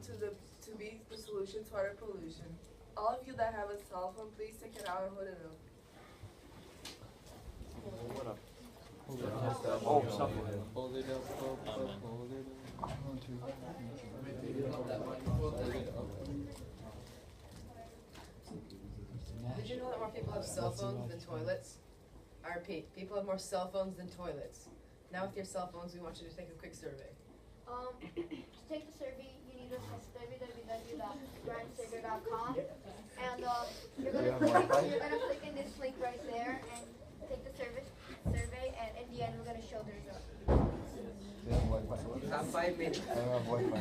to be the solution to water pollution. All of you that have a cell phone, please take it out and hold it up. What up? Hold it up. Oh, something. Hold it up, hold it up, hold it up. Did you know that more people have cell phones than toilets? I repeat, people have more cell phones than toilets. Now with your cell phones, we want you to take a quick survey. To take the survey, you need to access www.grindsurvey.com, and you're gonna click in this link right there and take the survey, and in the end, we're gonna show the result. Have 5 minutes. I don't have Wi-Fi.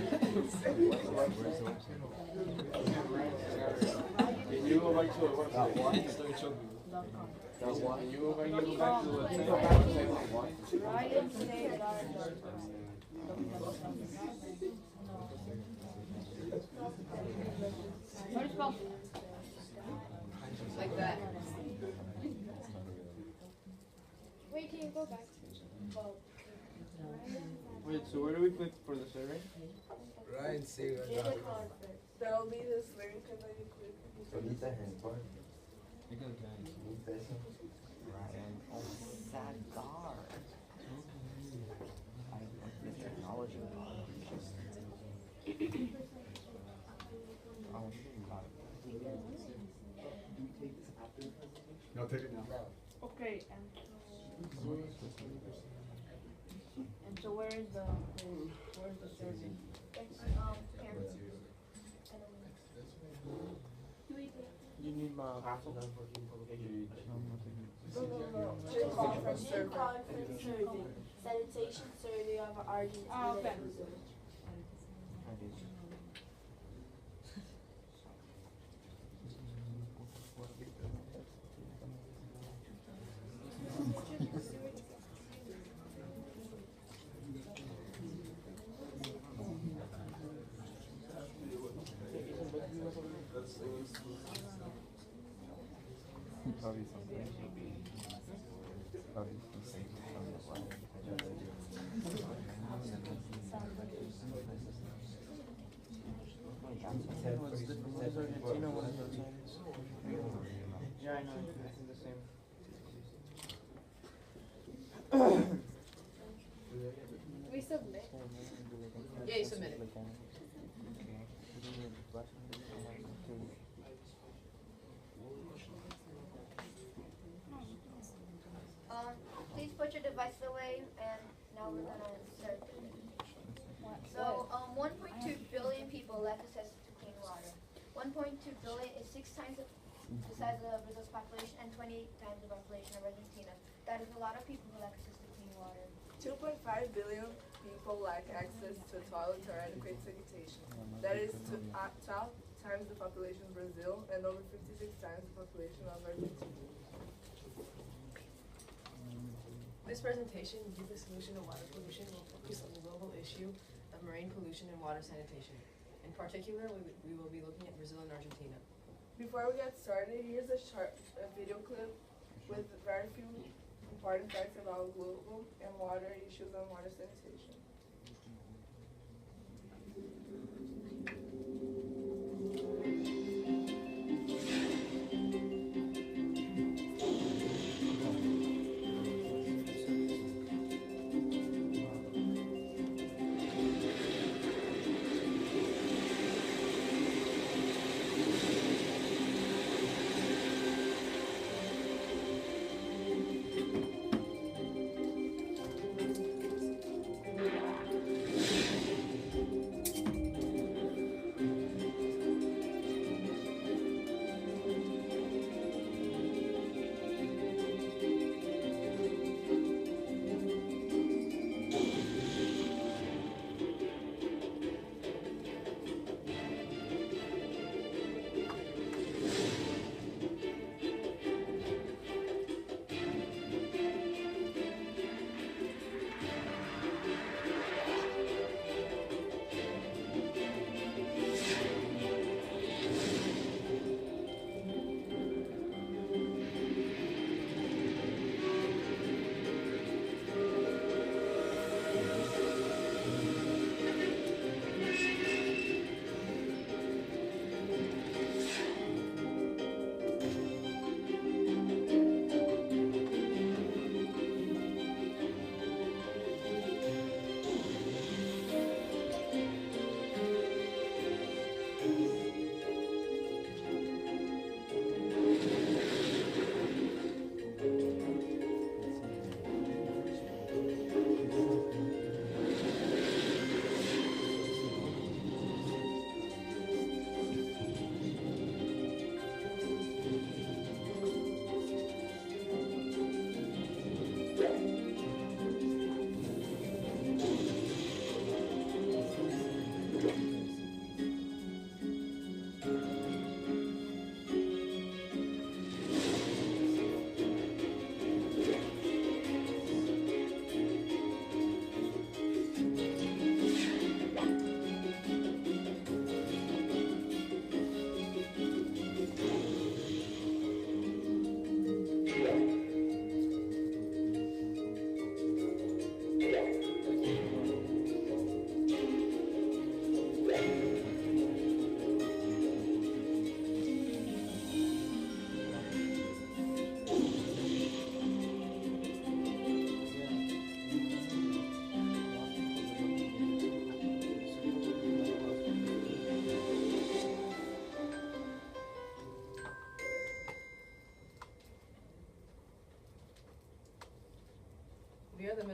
Can you go back to the website? Can you go back to the Like that. Wait, can you go back? Wait, so where do we click for the survey? Right, see. There'll be this link and then you click. Solita ejemplar. Because $1,000 pesos. Ryan. Oh, Sagar. I like the technology. Oh, No, take it now. Okay, and so where is the survey? It's parents. you need my password. Conference survey. Conference survey, sanitation survey of Argentina. Oh, okay. Probably something. Probably the same from the one. Argentina, what is Argentina? Yeah, I know. I think the same. We submit. Yeah, you submit it. Please put your devices away, and now we're gonna start the presentation. So, 1.2 billion people lack access to clean water. 1.2 billion is 6 times the size of Brazil's population and 28 times the population of Argentina. That is a lot of people who lack access to clean water. 2.5 billion people lack access to toilets or adequate sanitation. That is 12 times the population of Brazil and over 56 times the population of Argentina. This presentation, Give the Solution to Water Pollution, will focus on the global issue of marine pollution and water sanitation. In particular, we will be looking at Brazil and Argentina. Before we get started, here's a video clip with very few important facts about global and water issues and water sanitation.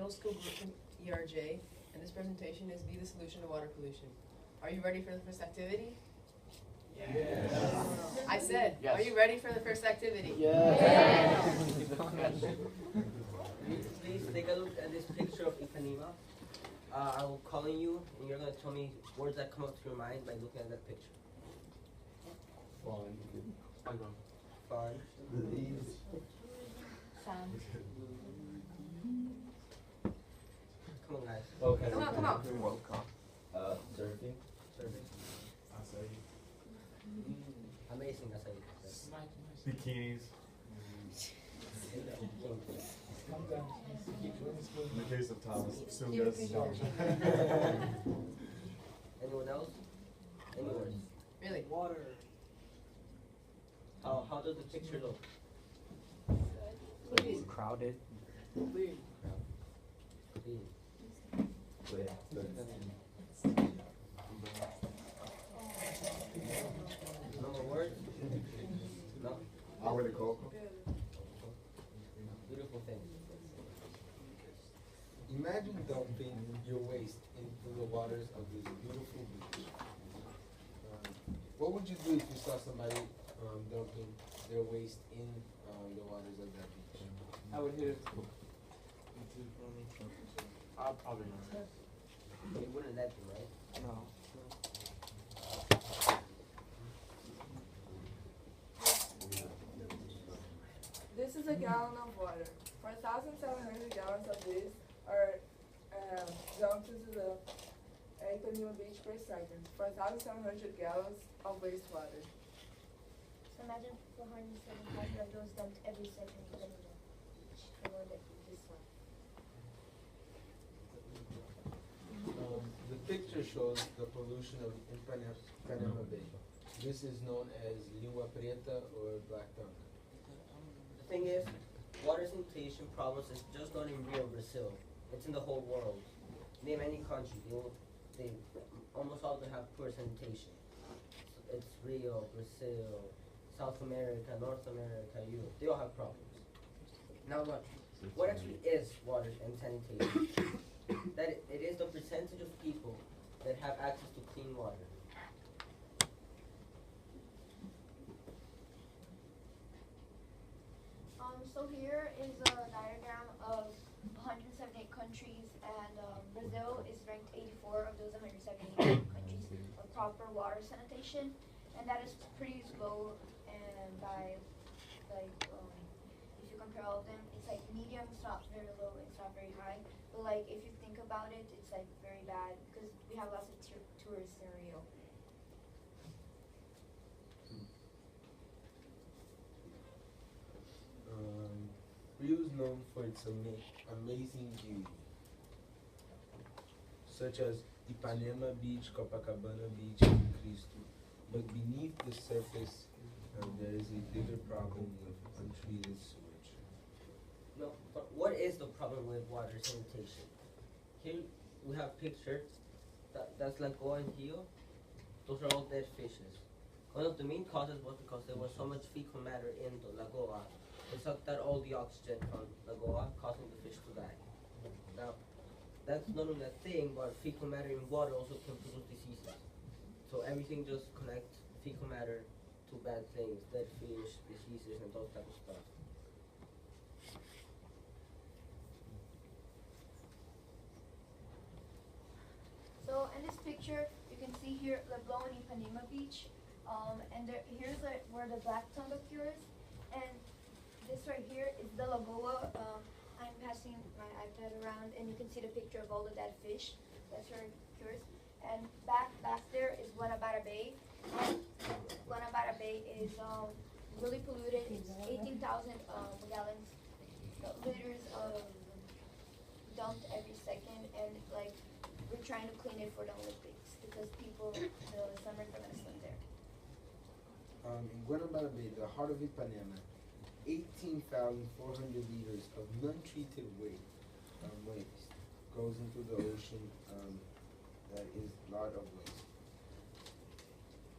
middle school group from ERJ, and this presentation is Be the Solution to Water Pollution. Are you ready for the first activity? Yes. I said, Yes. are you ready for the first activity? Please take a look at this picture of Ipanema. I will call on you, and you're going to tell me words that come up to your mind by looking at that picture. Fun. Come on, guys. Okay. Come on, come on. Welcome. Surfing. Survey. Amazing, that's how you Bikinis. In the case of Thomas, Sungas. Anyone else? Any words? Really? Water. How does the picture look? Crowded. Clean. No more words? No? Agua de coco. Beautiful thing. Imagine dumping your waste into the waters of this beautiful beach. What would you do if you saw somebody dumping their waste in the waters of that beach? I would hit it. I'll probably not. You wouldn't let them, right? No. This is a gallon of water. 4,700 gallons of this are dumped into the Ipanema beach per second. 4,700 gallons of wastewater. So imagine 475 of those dumped every second in the beach. The one that you just saw. The picture shows the pollution of Ipanema Bay. This is known as língua preta or black tongue. The thing is, water sanitation problems is just not in Rio, Brazil. It's in the whole world. Name any country, they almost all they have poor sanitation. It's Rio, Brazil, South America, North America, Europe. They all have problems. Now look, what actually is water and sanitation? That it is the percentage of people that have access to clean water. So here is a diagram of 178 countries, and Brazil is ranked 84 of those 178 countries of proper water sanitation, and that is pretty low. And by like, if you compare all of them, it's like medium. It's not very low. It's not very high. But like, if you think about it, it's like very bad because we have lots of tourists in Rio. Rio is known for its amazing beauty, such as Ipanema Beach, Copacabana Beach, and Cristo. But beneath the surface, there is a bigger problem with untreated sewage. No, but what is the problem with water sanitation? Here we have pictures. That's Lagoa and Rio. Those are all dead fishes. One of the main causes was because there was so much fecal matter in the Lagoa. It sucked out all the oxygen from Lagoa, causing the fish to die. Now, that's not only a thing, but fecal matter in water also can produce diseases. So everything just connects fecal matter to bad things, dead fish, diseases, and those type of stuff. So in this picture, you can see here Lagoa and Ipanema Beach, and here's where the black tongue occurs, and this right here is the Lagoa. I'm passing my iPad around, and you can see the picture of all the dead fish. That's where it occurs. And back there is Guanabara Bay. And Guanabara Bay is really polluted. It's 18,000 gallons, liters dumped every second, and like we're trying to clean it for the Olympics because people, the summer, are gonna swim there. In Guanabara Bay, the heart of Ipanema, 18,400 liters of non-treated waste goes into the ocean. That is a lot of waste.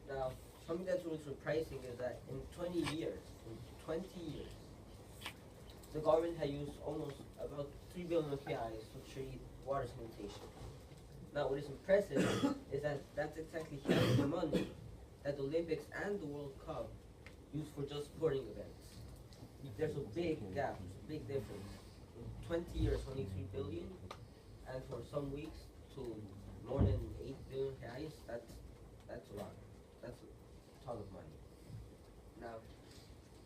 Now, something that's really surprising is that in 20 years, the government had used almost about 3 billion reais to treat water sanitation. Now, what is impressive is that that's exactly half the money that the Olympics and the World Cup use for just sporting events. There's a big gap, a big difference. In 20 years, only 3 billion, and for some weeks to more than 8 billion reais, that's a lot. That's a ton of money. Now,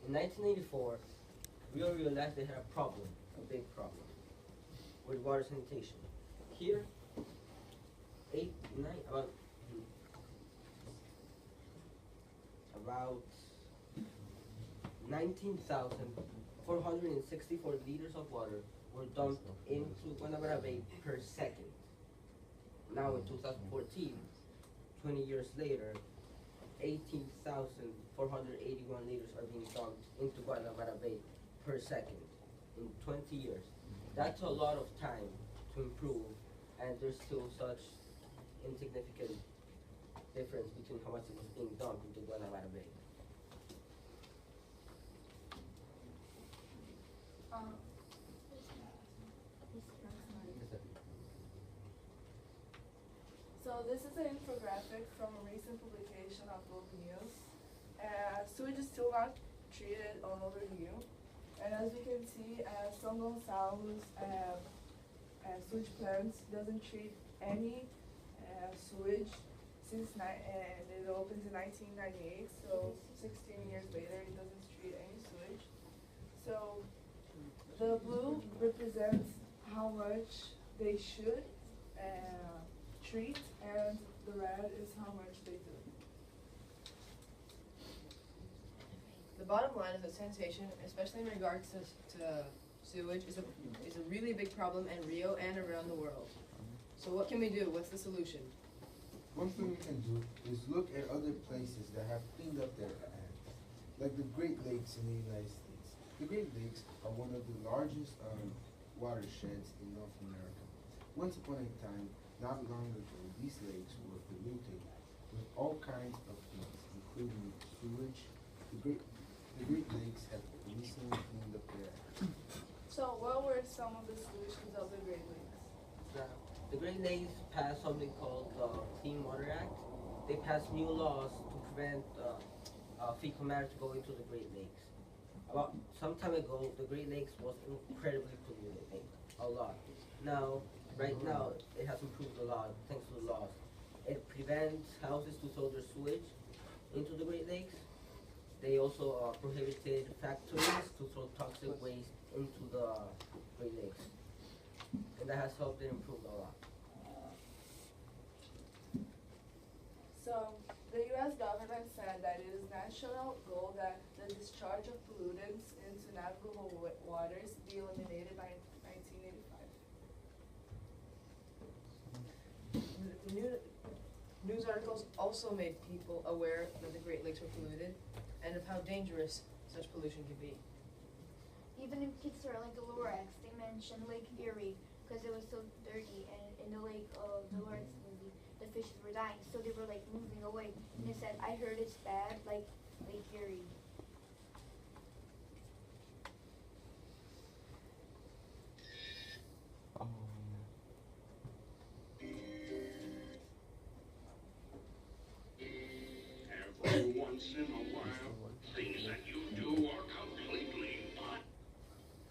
in 1984, Rio realized they had a problem, a big problem, with water sanitation. Here, about 19,464 liters of water were dumped into Guanabara Bay per second. Now in 2014, 20 years later, 18,481 liters are being dumped into Guanabara Bay per second in 20 years. That's a lot of time to improve, and there's still such insignificant difference between how much is being dumped into Guanabara Bay. So this is an infographic from a recent publication of Globo News. Sewage is still not treated all over Rio. And as you can see, São Gonçalo's sewage plants doesn't treat any sewage since it opened in 1998, so 16 years later it doesn't treat any sewage. So the blue represents how much they should treat, and the red is how much they do. The bottom line is that sanitation, especially in regards to sewage, is a really big problem in Rio and around the world. So what can we do? What's the solution? One thing we can do is look at other places that have cleaned up their act, like the Great Lakes in the United States. The Great Lakes are one of the largest watersheds in North America. Once upon a time, not long ago, these lakes were polluted with all kinds of things, including sewage. The Great Lakes have recently cleaned up their act. So what were some of the solutions of the Great Lakes? The Great Lakes passed something called the Clean Water Act. They passed new laws to prevent fecal matter to go into the Great Lakes. About some time ago, the Great Lakes was incredibly polluted, a lot. Right now, it has improved a lot thanks to the laws. It prevents houses to throw their sewage into the Great Lakes. They also prohibited factories to throw toxic waste into the Great Lakes. And that has helped it improve a lot. So the U.S. government said that it is national goal that the discharge of pollutants into navigable waters be eliminated by 1985. News articles also made people aware that the Great Lakes were polluted and of how dangerous such pollution can be. Even in Pixar, like the Lorax, they mentioned Lake Erie because it was so dirty, and in the lake of the Lorax movie, the fishes were dying, so they were like moving away. And they said, I heard it's bad, like Lake Erie. Every once in a while, things that you do are completely fine.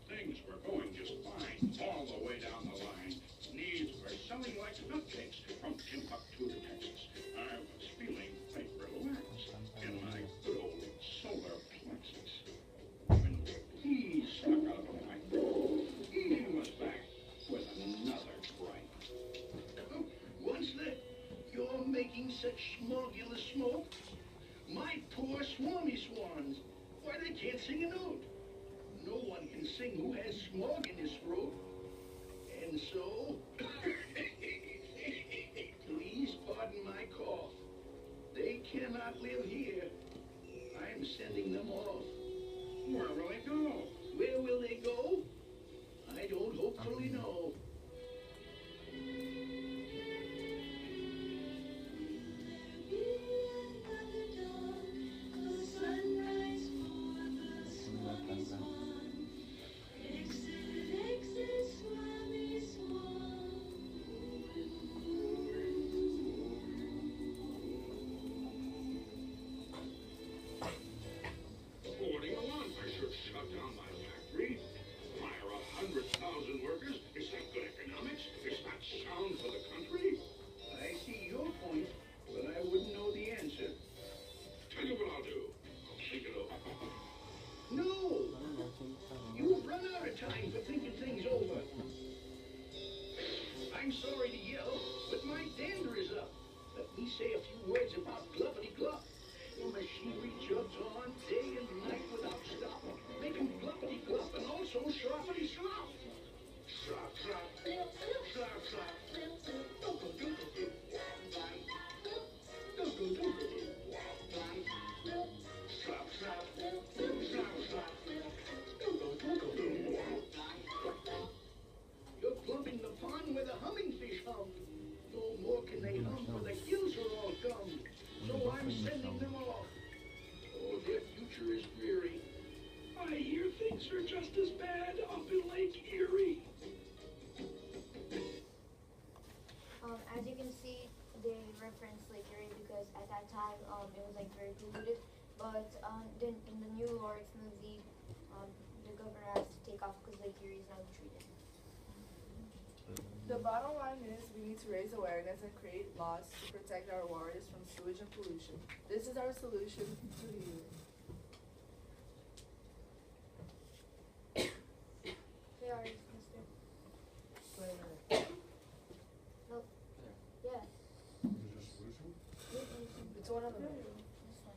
Things were going just fine all the way down the line. Needs were selling like hotcakes from Timbuktu to Texas. I was feeling quite relaxed in my good old solar plexus. When he stuck out of my throat, he was back with another gripe. What's that? You're making such smogulous smoke? My poor swarmy swans. Why, they can't sing a note. No one can sing who has smog in his throat. And so, please pardon my cough. They cannot live here. I'm sending them off. Where will they go? Where will they go? I don't hopefully know. 2 words about glubbity glub. Your machinery chugs on day and night without stop, making glubbity glub and also sloppity slop. Slop, slop, slop, slop, doodle, doodle, doo, doodle, doodle, doo, slop, slop, slop, slop, doodle, doodle, doo. You're plumbing the pond where the humming fish hum. No more can they hum, for the gills are all gummed. So I'm sending them off. Oh, their future is dreary. I hear things are just as bad up in Lake Erie. As you can see, they reference Lake Erie because at that time it was like very polluted. But then in the new law, it's movie, the governor has to take off because Lake Erie is now treated. The bottom line is we need to raise awareness and create laws to protect our waters from sewage and pollution. This is our solution to the Erie. They are, mister. Wait a minute. No. Yeah. It's one of them. This one.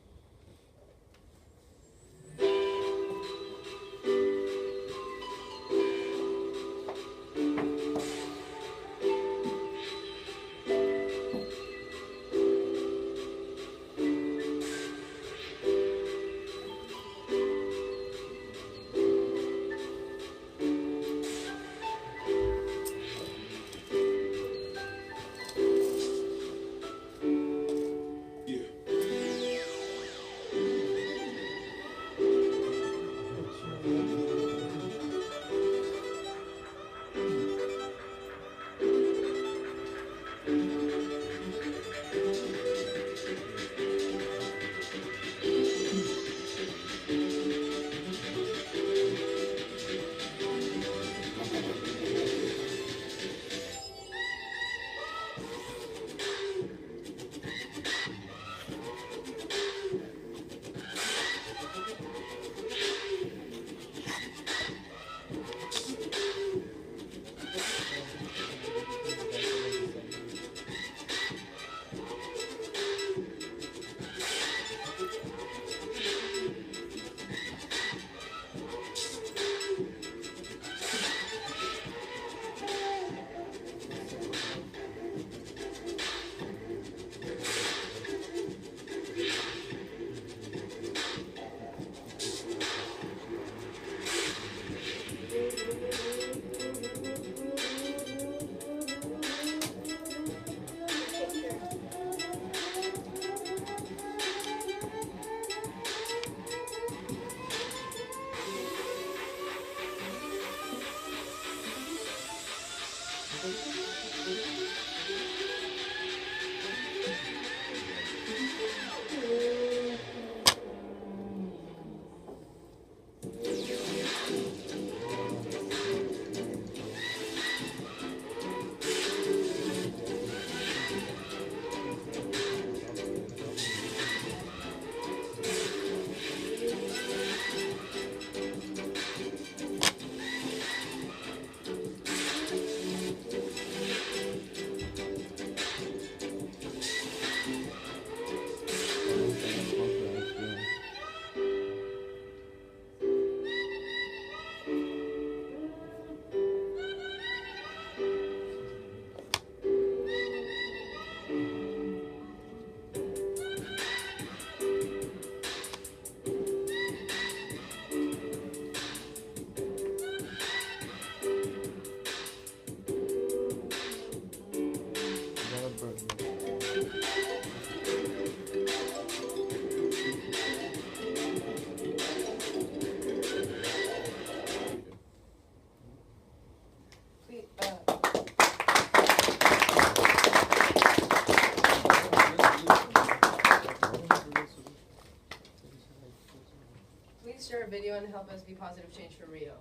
share a video and help us be positive change for Rio.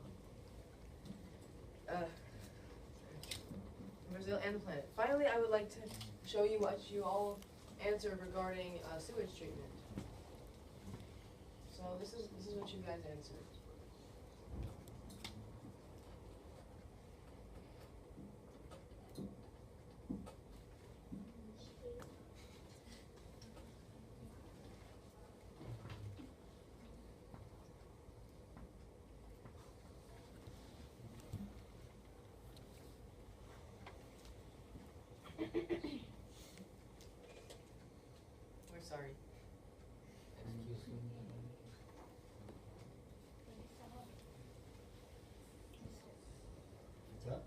Brazil and the planet. Finally, I would like to show you what you all answered regarding sewage treatment. So this is what you guys answered. sorry. Excuse me. What's that?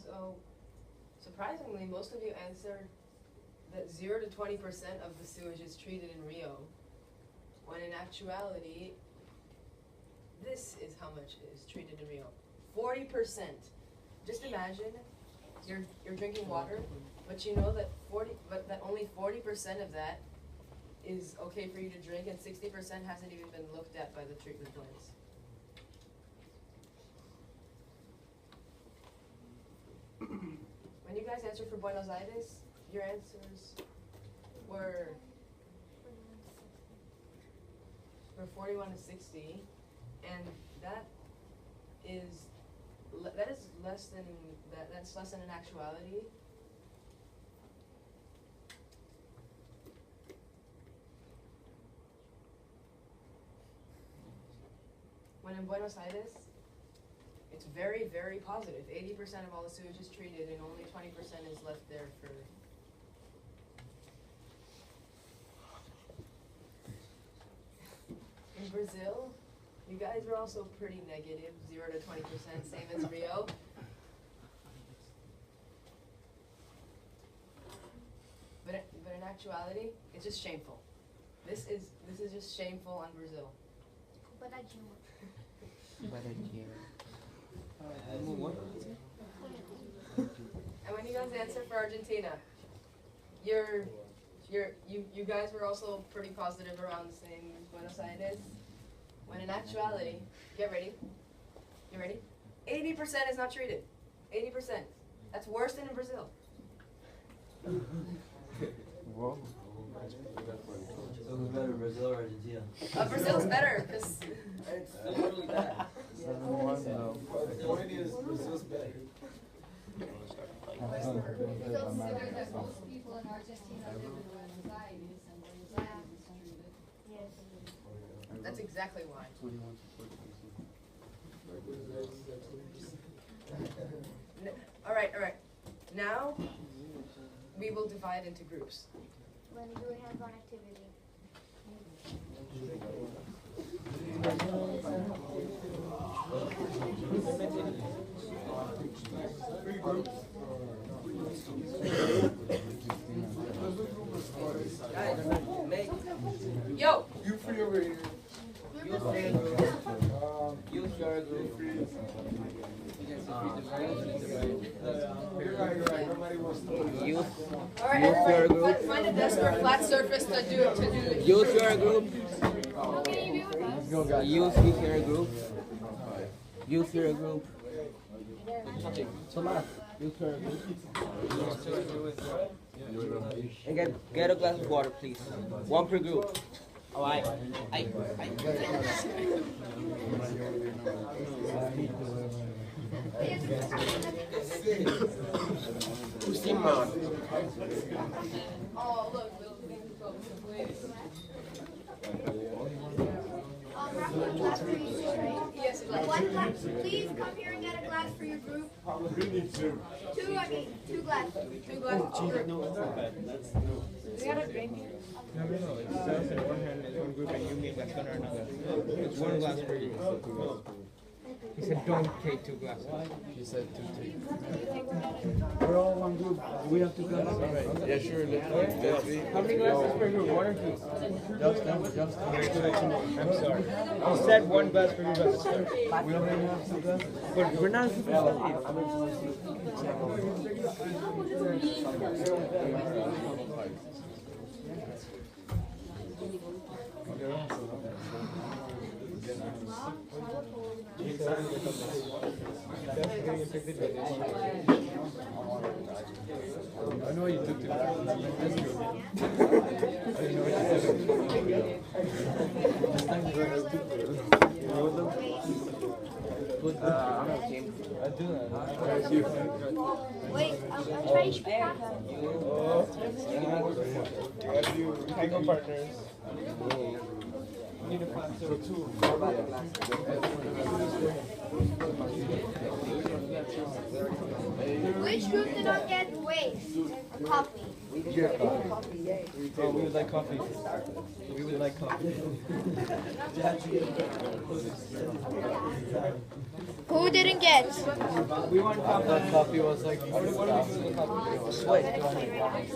So, surprisingly, most of you answered that 0 to 20% of the sewage is treated in Rio, when in actuality, this is how much is treated in Rio. 40%. Just imagine you're drinking water, but you know that only 40% of that is okay for you to drink, and 60% hasn't even been looked at by the treatment plants. When you guys answered for Buenos Aires, your answers were 41 to 60, and that is less than that's less than an actuality. When in Buenos Aires, it's very, very positive. 80% of all the sewage is treated, and only 20% is left there for. In Brazil, you guys are also pretty negative, 0 to 20%, same as Rio. But in actuality, it's just shameful. This is just shameful on Brazil. And when you guys answer for Argentina, you guys were also pretty positive around the same as Buenos Aires. When in actuality, get ready. You ready? 80% is not treated. 80%. That's worse than in Brazil. Whoa. So who's better, Brazil or Argentina? Brazil's better because It's literally bad. 7-1, no. The point is, Brazil's better. So Consider that most people in Argentina live in Buenos Aires, and Buenos Aires is treated. yes. that's exactly why. 21 to 14. All right. Now we will divide into groups. When do we have on activity? Guys, make Yo, You free over here. use your group. Use your group. You're right. Nobody wants to. Use all right, Use your everyone, group. find a desk or a flat surface to do. use your group. Use your group. Use your group. Tomás, use your group. And get a glass of water, please. One per group. Oh, I. Oh, look, little things go to place. One glass for each, right? Yes, like One glass. Please come here and get a glass for your group. We need two. Two glasses. 2 glasses per group. We got a drink here. No, it's us in one hand and one group, and you make glass on another. It's one glass for you. He said, don't take 2 glasses. She said 2 take. We're all one group. We have 2 glasses. Yeah, sure. Let's be. How many glasses per group? 1 or 2? Just. I'm sorry. He said 1 glass per group at the start. We already have 2 glasses. But we're not supposed to I know you took 2 glasses. That's good. I didn't know what you said. I'm okay. I do that. gotta do tango partners. Need to find so two. Which group did not get waste? Coffee. Oh, we would like coffee. We would like coffee. Who didn't get? We want coffee. That coffee was like, what do we do with the coffee?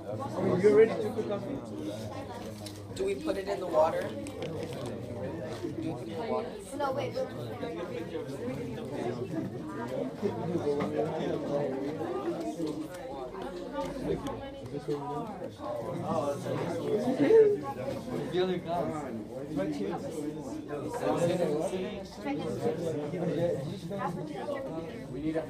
Oh, you ready to cook coffee? Do we put it in the water? No, wait. We need a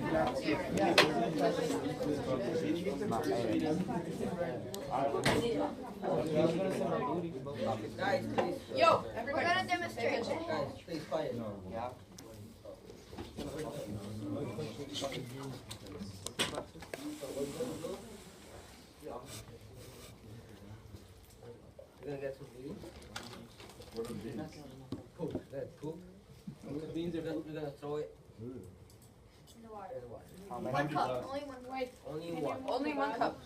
Guys, please. Yo, We're everybody. gonna demonstrate. Guys, please quiet. Yeah. You're gonna get some beans? What are the beans? Poop. That poop. The beans are You're gonna throw it In the water. in the water. One cup, only one. Wait. Only one. Only one cup.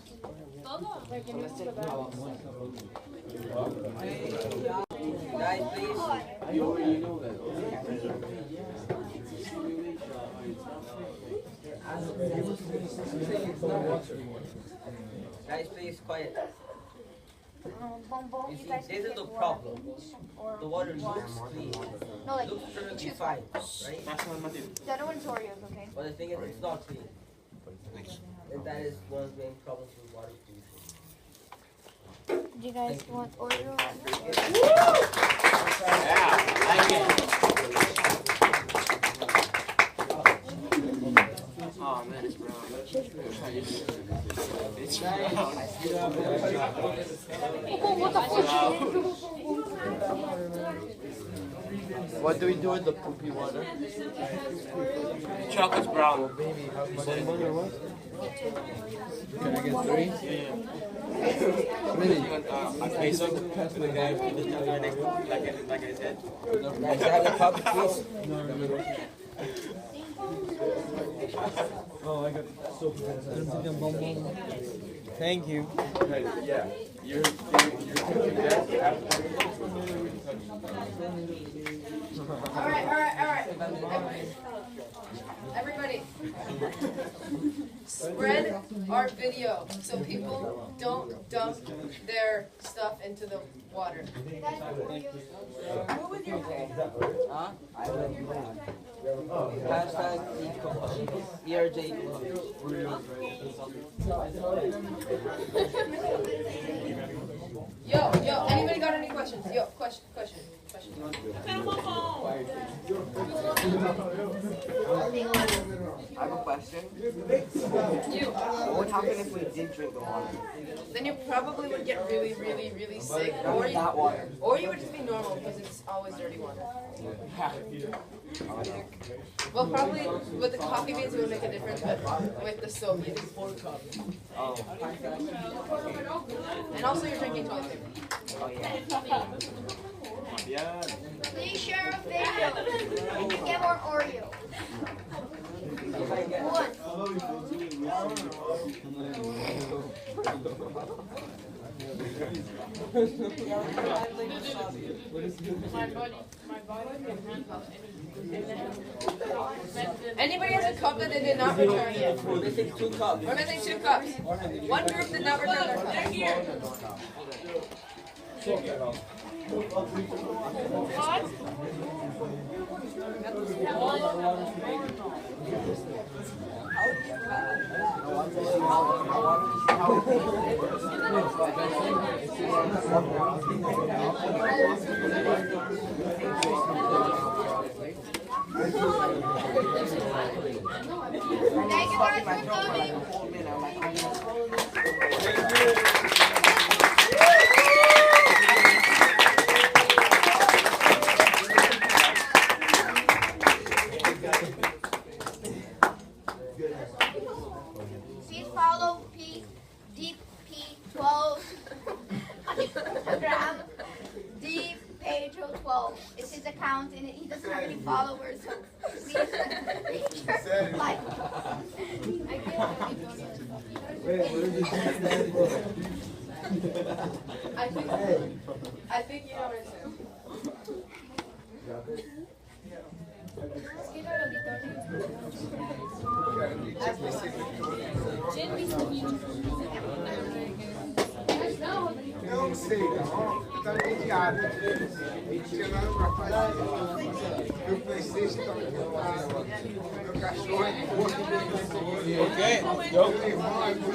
Guys, please. Guys, please, quiet. You see, this is the problem. The water looks clean. No, like, Looks perfectly choose fine, one. right? The other one's Oreos, okay? But the thing is, it's not clean. And that is one of the main problems with water pollution. Do you guys want Oreo? Oh man, it's brown. What do we do with the poopy water? Chocolate's brown. Can I get three? Really? Okay, so the guy with the guy next to like I said. Guys, have a cup, please. Oh, I got soap. Thank you. Yeah. You're cooking that after. All right. Everybody, spread our video so people don't dump their stuff into the water. What was your Huh? Hashtag ERJ. Yo, anybody got any questions? Yo, question. I have a question. You. What would happen if we did drink the water? Then you probably would get really, really, really sick, or That water. you would just be normal because it's always dirty water. Well, probably with the coffee beans it would make a difference, but with the soap you need 4 cups. Oh. And also you're drinking toilet paper. Oh yeah. Yeah. Please share a video. You can get more Oreo. One. Anybody has a cup that they did not return yet? We're missing 2 cups. We're missing 2 cups. One group did not return their cup. Thank you guys for coming. DP12 Instagram, DPedro12. It's his account and he doesn't have any followers, so please make sure like. I think you know what it says. Não sei, não. Eu tava entediado. Tinha nada pra fazer. Meu PlayStation tava aqui. Meu cachorro é porco. Meu irmão é porco.